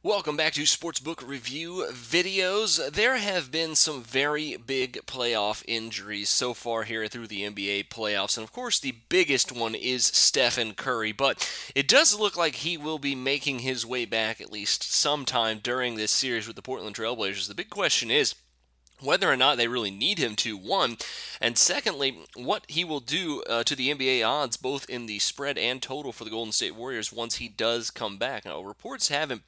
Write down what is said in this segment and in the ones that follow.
Welcome back to Sportsbook Review videos. There have been some very big playoff injuries so far here through the NBA playoffs, and of course the biggest one is Stephen Curry, but it does look like he will be making his way back at least sometime during this series with the Portland Trail Blazers. The big question is whether or not they really need him to, one, and secondly, what he will do to the NBA odds, both in the spread and total for the Golden State Warriors once he does come back. Now, reports have him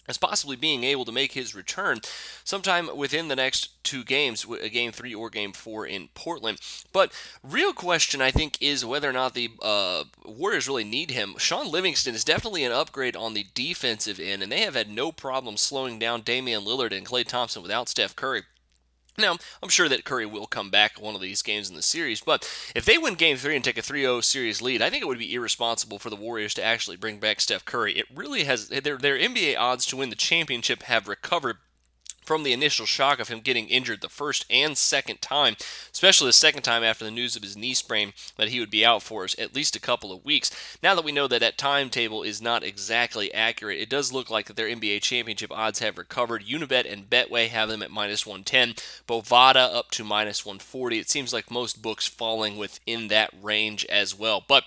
as possibly being able to make his return sometime within the next two games, game 3 or game 4 in Portland. But real question, I think, is whether or not the Warriors really need him. Sean Livingston is definitely an upgrade on the defensive end, and they have had no problem slowing down Damian Lillard and Klay Thompson without Steph Curry. Now, I'm sure that Curry will come back one of these games in the series, but if they win Game 3 and take a 3-0 series lead, I think it would be irresponsible for the Warriors to actually bring back Steph Curry. It really has, their NBA odds to win the championship have recovered from the initial shock of him getting injured the first and second time, especially the second time after the news of his knee sprain that he would be out for at least a couple of weeks. Now that we know that that timetable is not exactly accurate, it does look like that their NBA championship odds have recovered. Unibet and Betway have them at -110, Bovada up to -140. It seems like most books falling within that range as well. But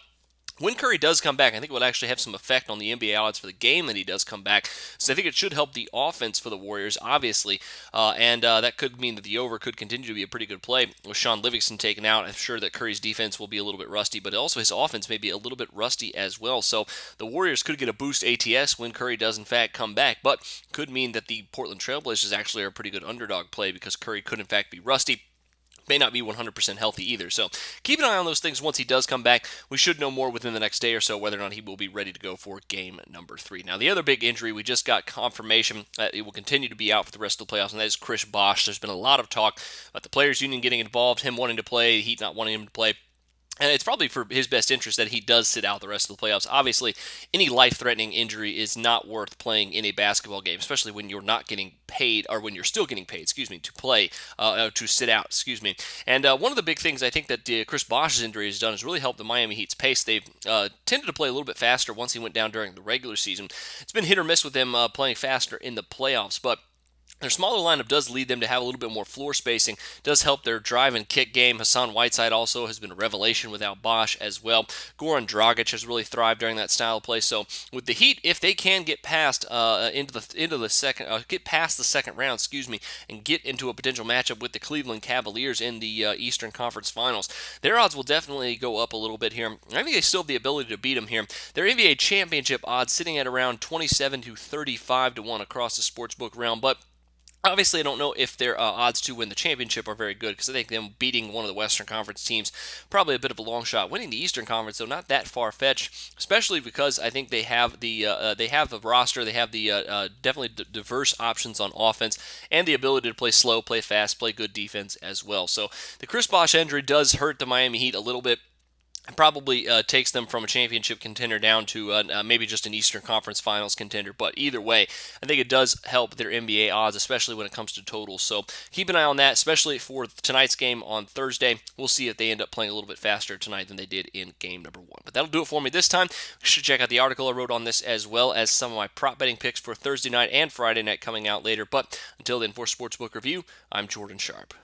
when Curry does come back, I think it would actually have some effect on the NBA odds for the game that he does come back. So I think it should help the offense for the Warriors, obviously, and that could mean that the over could continue to be a pretty good play with Sean Livingston taken out. I'm sure that Curry's defense will be a little bit rusty, but also his offense may be a little bit rusty as well. So the Warriors could get a boost ATS when Curry does in fact come back, but could mean that the Portland Trail Blazers actually are a pretty good underdog play because Curry could in fact be rusty. May not be 100% healthy either. So keep an eye on those things once he does come back. We should know more within the next day or so whether or not he will be ready to go for game number 3. Now, the other big injury, we just got confirmation that it will continue to be out for the rest of the playoffs, and that is Chris Bosh. There's been a lot of talk about the Players Union getting involved, him wanting to play, Heat not wanting him to play. And it's probably for his best interest that he does sit out the rest of the playoffs. Obviously, any life-threatening injury is not worth playing in a basketball game, especially when you're not getting paid, or when you're still getting paid, to play, to sit out, And one of the big things I think that Chris Bosh's injury has done is really helped the Miami Heat's pace. They've tended to play a little bit faster once he went down during the regular season. It's been hit or miss with them playing faster in the playoffs, but their smaller lineup does lead them to have a little bit more floor spacing, does help their drive and kick game. Hassan Whiteside also has been a revelation without Bosh as well. Goran Dragic has really thrived during that style of play. So with the Heat, if they can get past get past the second round, and get into a potential matchup with the Cleveland Cavaliers in the Eastern Conference Finals, their odds will definitely go up a little bit here. I think they still have the ability to beat them here. Their NBA championship odds sitting at around 27 to 35 to 1 across the sportsbook realm, but obviously, I don't know if their odds to win the championship are very good because I think them beating one of the Western Conference teams probably a bit of a long shot. Winning the Eastern Conference, though, not that far fetched, especially because I think they have the roster, they have the definitely diverse options on offense and the ability to play slow, play fast, play good defense as well. So the Chris Bosh injury does hurt the Miami Heat a little bit. Probably takes them from a championship contender down to maybe just an Eastern Conference Finals contender. But either way, I think it does help their NBA odds, especially when it comes to totals. So keep an eye on that, especially for tonight's game on Thursday. We'll see if they end up playing a little bit faster tonight than they did in game number 1. But that'll do it for me this time. You should check out the article I wrote on this, as well as some of my prop betting picks for Thursday night and Friday night coming out later. But until then, for Sportsbook Review, I'm Jordan Sharp.